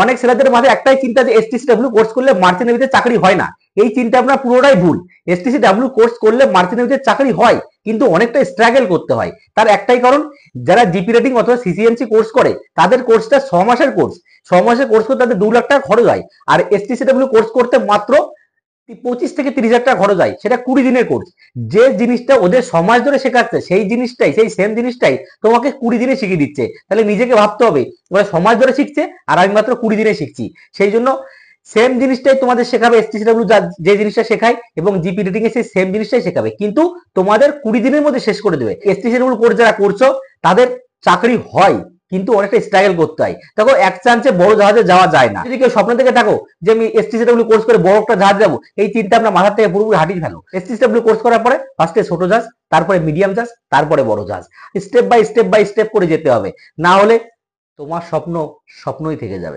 অনেক ছেলেদের মাঝে একটাই চিন্তা যে এসটিসিডব্লিউ কোর্স করলে মার্চেন্ট নেভিতে চাকরি হয় না। এই চিন্তা ভাবনা পুরোটাই ভুল। এসটিসিডব্লিউ কোর্স করলে মার্চেন্ট নেভিতে চাকরি হয়, কিন্তু অনেকটা স্ট্রাগল করতে হয়। তার একটাই কারণ, যারা জিপি রেটিং অথবা সিসিএমসি কোর্স করে তাদের কোর্সটা 6 মাসের কোর্স। 6 মাসের কোর্স করতে তাদের 2 লাখ টাকা খরচ হয়। আর এসটিসিডব্লিউ কোর্স করতে মাত্র 25 থেকে 30 হাজার টাকা খরচ হয়, সেটা 20 দিনের কোর্স। যে জিনিসটা ওদের সমাজ ধরে শেখাচ্ছে সেই জিনিসটাই, সেই সেম জিনিসটাই তোমাকে 20 দিনে শিখিয়ে দিচ্ছে। তাহলে নিজেকে ভাবতে হবে, ওরা সমাজ ধরে শিখছে আর আমি মাত্র 20 দিনে শিখছি। সেই জন্য সেম জিনিসটাই তোমাদের শেখাবে এসটিসিডব্লিউ, যে জিনিসটা শেখায়, এবং জিপি রেটিং এ সেই সেম জিনিসটাই শেখাবে, কিন্তু তোমাদের 20 দিনের মধ্যে শেষ করে দেবে। এসটিসিডব্লিউ কোর্স যারা করছো তাদের চাকরি হয়, কিন্তু অনেকটা স্ট্রাগল করতে হয়। দেখো, এক চান্সে বড় জাহাজে যাওয়া যায় না। যদি কেউ স্বপ্ন থেকে থাকো যে আমি এসটিসিডব্লিউ কোর্স করে বড় একটা জাহাজ যাবো, এই চিন্তা আপনার মাথা থেকে পুরোপুরি হাঁটিয়ে ফেলো। এসটিসিডব্লিউ কোর্স করার পরে ফার্স্টে ছোট জাহাজ, তারপরে মিডিয়াম জাহাজ, তারপরে বড় জাহাজ, স্টেপ বাই স্টেপ করে যেতে হবে। না হলে তোমার স্বপ্ন স্বপ্নই থেকে যাবে।